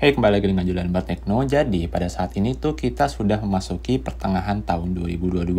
Hey, kembali lagi dengan Julian Bartekno. Jadi, pada saat ini tuh kita sudah memasuki pertengahan tahun 2022,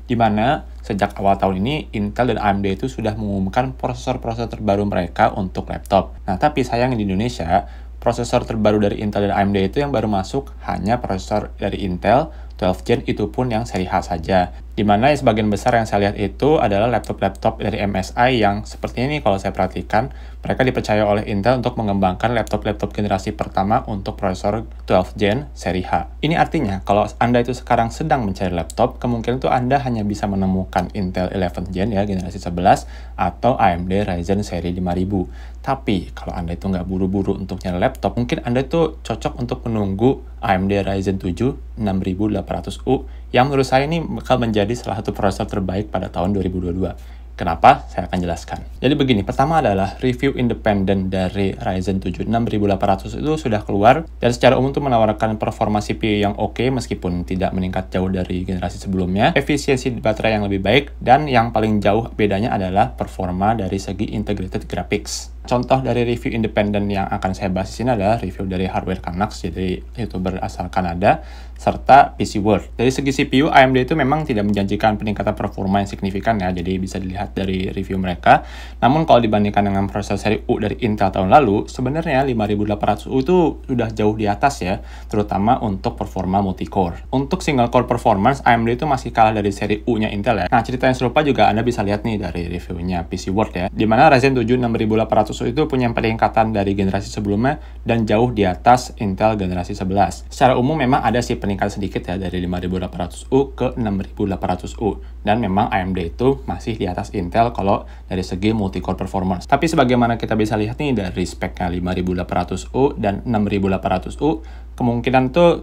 di mana sejak awal tahun ini Intel dan AMD itu sudah mengumumkan prosesor-prosesor terbaru mereka untuk laptop. Nah, tapi sayang di Indonesia, prosesor terbaru dari Intel dan AMD itu yang baru masuk hanya prosesor dari Intel 12 Gen, itu pun yang seri H saja. Dimana sebagian besar yang saya lihat itu adalah laptop-laptop dari MSI yang sepertinya ini kalau saya perhatikan, mereka dipercaya oleh Intel untuk mengembangkan laptop-laptop generasi pertama untuk prosesor 12 Gen seri H. Ini artinya, kalau Anda itu sekarang sedang mencari laptop, kemungkinan itu Anda hanya bisa menemukan Intel 11 Gen ya, generasi 11, atau AMD Ryzen seri 5000. Tapi, kalau Anda itu nggak buru-buru untuk nyari laptop, mungkin Anda itu cocok untuk menunggu AMD Ryzen 7 6800U, yang menurut saya ini bakal menjadi salah satu prosesor terbaik pada tahun 2022. Kenapa? Saya akan jelaskan. Jadi begini, pertama adalah review independen dari Ryzen 7 6800 itu sudah keluar, dan secara umum itu menawarkan performa CPU yang oke meskipun tidak meningkat jauh dari generasi sebelumnya, efisiensi baterai yang lebih baik, dan yang paling jauh bedanya adalah performa dari segi integrated graphics. Contoh dari review independen yang akan saya bahas di sini adalah review dari Hardware Canucks, jadi YouTuber asal Kanada, serta PC World. Dari segi CPU, AMD itu memang tidak menjanjikan peningkatan performa yang signifikan ya, jadi bisa dilihat dari review mereka. Namun kalau dibandingkan dengan prosesor seri U dari Intel tahun lalu, sebenarnya 5800U itu sudah jauh di atas ya, terutama untuk performa multi-core. Untuk single core performance, AMD itu masih kalah dari seri U-nya Intel ya. Nah, cerita yang serupa juga Anda bisa lihat nih dari reviewnya PC World ya, dimana Ryzen 7 6800 itu punya peningkatan dari generasi sebelumnya dan jauh di atas Intel generasi 11. Secara umum memang ada sih peningkatan sedikit ya dari 5800U ke 6800U, dan memang AMD itu masih di atas Intel kalau dari segi multi-core performance. Tapi sebagaimana kita bisa lihat nih dari speknya 5800U dan 6800U, kemungkinan tuh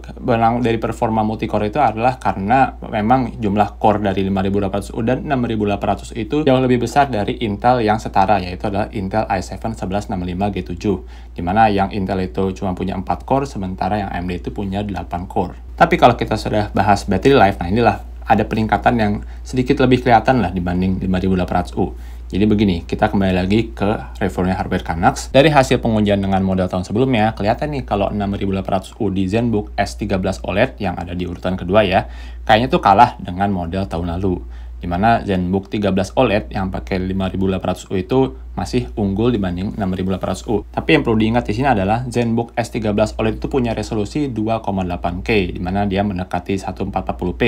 dari performa multi-core itu adalah karena memang jumlah core dari 5800U dan 6800 itu jauh lebih besar dari Intel yang setara, yaitu adalah Intel i7 1165G7, dimana yang Intel itu cuma punya 4 core, sementara yang AMD itu punya 8 core. Tapi kalau kita sudah bahas battery life, nah inilah ada peningkatan yang sedikit lebih kelihatan lah dibanding 5800U. Jadi begini, kita kembali lagi ke reviewnya Hardware Canucks. Dari hasil pengujian dengan model tahun sebelumnya, kelihatan nih kalau 6800U di ZenBook S13 OLED yang ada di urutan kedua ya, kayaknya tuh kalah dengan model tahun lalu. Dimana ZenBook 13 OLED yang pakai 5800U itu masih unggul dibanding 6800U. Tapi yang perlu diingat di sini adalah ZenBook S13 OLED itu punya resolusi 2,8K, dimana dia mendekati 1440p.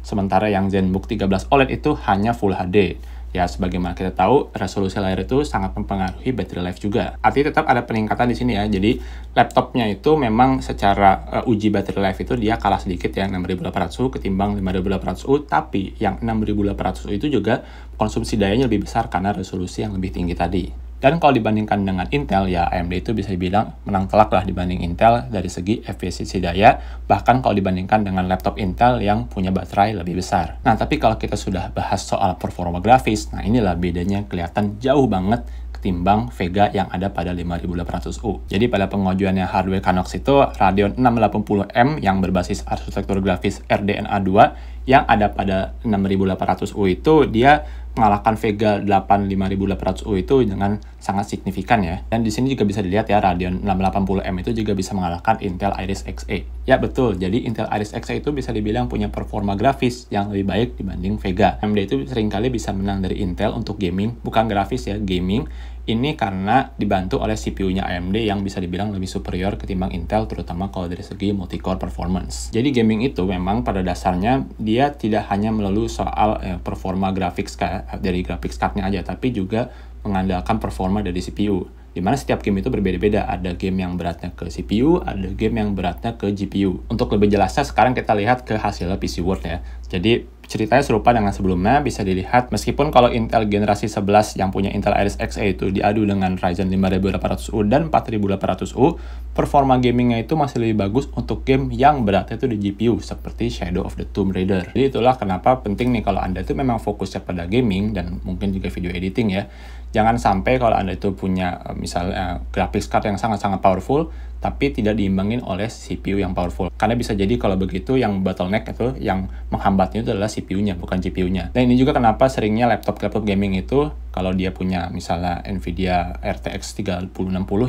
Sementara yang ZenBook 13 OLED itu hanya Full HD. Ya, sebagaimana kita tahu, resolusi layar itu sangat mempengaruhi battery life juga. Artinya tetap ada peningkatan di sini ya. Jadi, laptopnya itu memang secara uji battery life itu dia kalah sedikit ya, 6800U ketimbang 5800U, tapi yang 6800U itu juga konsumsi dayanya lebih besar karena resolusi yang lebih tinggi tadi. Dan kalau dibandingkan dengan Intel, ya AMD itu bisa dibilang menang telak lah dibanding Intel dari segi efisiensi daya, bahkan kalau dibandingkan dengan laptop Intel yang punya baterai lebih besar. Nah, tapi kalau kita sudah bahas soal performa grafis, nah inilah bedanya kelihatan jauh banget ketimbang Vega yang ada pada 5800U. Jadi pada pengajuannya Hardware Canucks itu, Radeon 680M yang berbasis arsitektur grafis RDNA 2 yang ada pada 6800U itu, dia mengalahkan Vega 5800U itu dengan sangat signifikan ya. Dan di sini juga bisa dilihat ya, Radeon 680M itu juga bisa mengalahkan Intel Iris Xe. Ya betul, jadi Intel Iris Xe itu bisa dibilang punya performa grafis yang lebih baik dibanding Vega. AMD itu seringkali bisa menang dari Intel untuk gaming, bukan grafis ya, gaming. Ini karena dibantu oleh CPU-nya AMD yang bisa dibilang lebih superior ketimbang Intel, terutama kalau dari segi multi-core performance. Jadi gaming itu memang pada dasarnya dia tidak hanya melulu soal performa grafis dari graphics card-nya aja, tapi juga mengandalkan performa dari CPU. Dimana setiap game itu berbeda-beda, ada game yang beratnya ke CPU, ada game yang beratnya ke GPU. Untuk lebih jelasnya, sekarang kita lihat ke hasilnya PC World ya. Jadi ceritanya serupa dengan sebelumnya, bisa dilihat meskipun kalau Intel generasi 11 yang punya Intel Iris Xe itu diadu dengan Ryzen 5800U dan 4800U, performa gamingnya itu masih lebih bagus untuk game yang beratnya itu di GPU, seperti Shadow of the Tomb Raider. Jadi itulah kenapa penting nih kalau Anda itu memang fokusnya pada gaming dan mungkin juga video editing ya. Jangan sampai kalau Anda itu punya misalnya graphics card yang sangat-sangat powerful, tapi tidak diimbangin oleh CPU yang powerful. Karena bisa jadi kalau begitu yang bottleneck itu, yang menghambatnya itu adalah CPU-nya, bukan GPU-nya. Dan ini juga kenapa seringnya laptop gaming itu, kalau dia punya misalnya Nvidia RTX 3060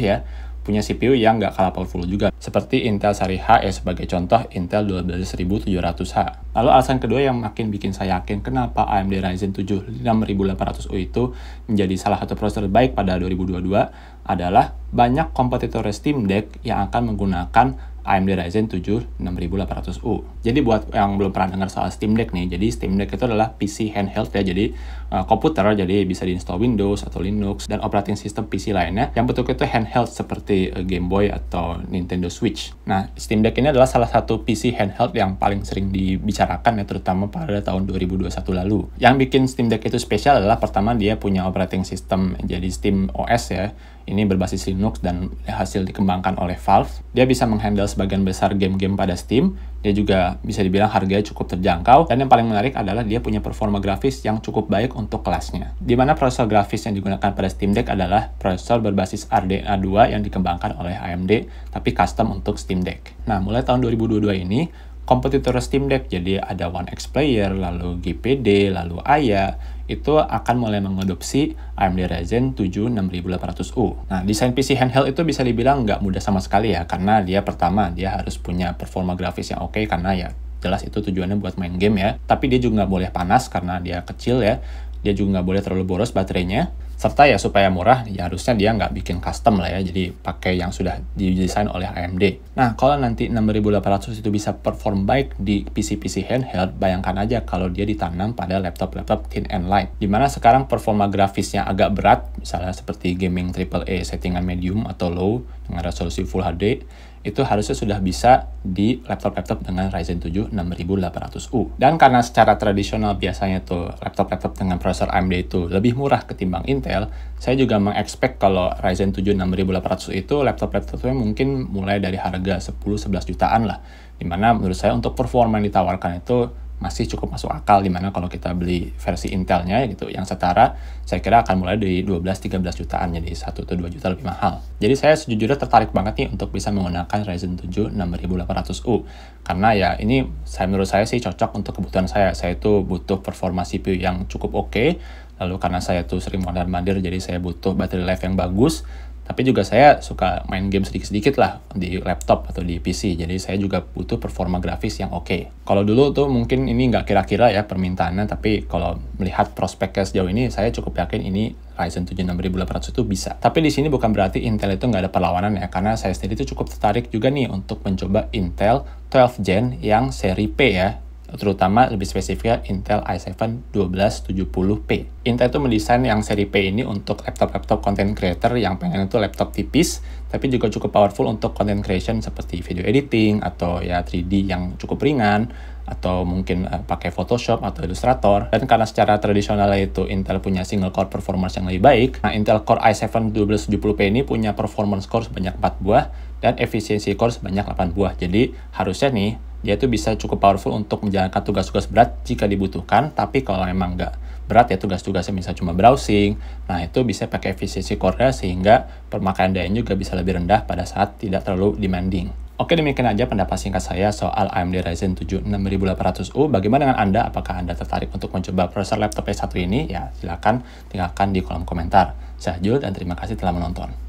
ya, punya CPU yang nggak kalah powerful juga, seperti Intel seri H ya, sebagai contoh Intel 12700H. Lalu alasan kedua yang makin bikin saya yakin kenapa AMD Ryzen 7 6800U itu menjadi salah satu prosesor terbaik pada 2022 adalah banyak kompetitor Steam Deck yang akan menggunakan AMD Ryzen 7 6800U. Jadi buat yang belum pernah dengar soal Steam Deck nih, jadi Steam Deck itu adalah PC handheld ya, jadi komputer, jadi bisa diinstal Windows atau Linux dan operating system PC lainnya yang bentuknya itu handheld seperti Game Boy atau Nintendo Switch. Nah, Steam Deck ini adalah salah satu PC handheld yang paling sering dibicarakan ya, terutama pada tahun 2021 lalu. Yang bikin Steam Deck itu spesial adalah pertama dia punya operating system, jadi Steam OS ya. Ini berbasis Linux dan hasil dikembangkan oleh Valve. Dia bisa menghandle sebagian besar game-game pada Steam. Dia juga bisa dibilang harganya cukup terjangkau. Dan yang paling menarik adalah dia punya performa grafis yang cukup baik untuk kelasnya. Di mana prosesor grafis yang digunakan pada Steam Deck adalah prosesor berbasis RDNA 2 yang dikembangkan oleh AMD, tapi custom untuk Steam Deck. Nah, mulai tahun 2022 ini, kompetitor Steam Deck, jadi ada One X Player, lalu GPD, lalu Aya, itu akan mulai mengadopsi AMD Ryzen 7 6800U. Nah, desain PC handheld itu bisa dibilang nggak mudah sama sekali ya, karena dia pertama, dia harus punya performa grafis yang oke, karena ya jelas itu tujuannya buat main game ya. Tapi dia juga nggak boleh panas karena dia kecil ya. Dia juga nggak boleh terlalu boros baterainya. Serta ya supaya murah, ya harusnya dia nggak bikin custom lah ya, jadi pakai yang sudah didesain oleh AMD. Nah, kalau nanti 6800 itu bisa perform baik di PC-PC handheld, bayangkan aja kalau dia ditanam pada laptop-laptop thin and light. Dimana sekarang performa grafisnya agak berat, misalnya seperti gaming AAA settingan medium atau low dengan resolusi Full HD, itu harusnya sudah bisa di laptop-laptop dengan Ryzen 7 6800U. Dan karena secara tradisional biasanya tuh laptop-laptop dengan prosesor AMD itu lebih murah ketimbang Intel, saya juga mengexpect kalau Ryzen 7 6800U itu laptop-laptopnya mungkin mulai dari harga 10-11 jutaan lah. Dimana menurut saya untuk performa yang ditawarkan itu masih cukup masuk akal, dimana kalau kita beli versi Intelnya gitu yang setara, saya kira akan mulai dari 12-13 jutaan, jadi 1-2 juta lebih mahal. Jadi saya sejujurnya tertarik banget nih untuk bisa menggunakan Ryzen 7 6800U, karena ya ini menurut saya sih cocok untuk kebutuhan saya. Saya itu butuh performa CPU yang cukup oke, lalu karena saya tuh sering mondar-mandir, jadi saya butuh battery life yang bagus. Tapi juga saya suka main game sedikit-sedikit lah di laptop atau di PC, jadi saya juga butuh performa grafis yang oke. Kalau dulu tuh mungkin ini nggak kira-kira ya permintaannya, tapi kalau melihat prospeknya sejauh ini, saya cukup yakin ini Ryzen 7 6800 itu bisa. Tapi di sini bukan berarti Intel itu nggak ada perlawanan ya, karena saya sendiri itu cukup tertarik juga nih untuk mencoba Intel 12 Gen yang seri P ya, terutama lebih spesifiknya Intel i7 1270P. Intel itu mendesain yang seri P ini untuk laptop-laptop content creator yang pengen itu laptop tipis, tapi juga cukup powerful untuk content creation seperti video editing atau ya 3D yang cukup ringan, atau mungkin pakai Photoshop atau Illustrator. Dan karena secara tradisional itu Intel punya single core performance yang lebih baik, nah Intel Core i7 1270P ini punya performance core sebanyak 4 buah dan efisiensi core sebanyak 8 buah. Jadi harusnya nih dia tuh bisa cukup powerful untuk menjalankan tugas-tugas berat jika dibutuhkan, tapi kalau emang nggak berat ya tugas-tugasnya bisa cuma browsing, nah itu bisa pakai efisiensi core sehingga pemakaian daya juga bisa lebih rendah pada saat tidak terlalu demanding. Oke, demikian aja pendapat singkat saya soal AMD Ryzen 7 6800U. Bagaimana dengan Anda? Apakah Anda tertarik untuk mencoba prosesor laptop S1 ini? Ya, silakan tinggalkan di kolom komentar. Saya Jul dan terima kasih telah menonton.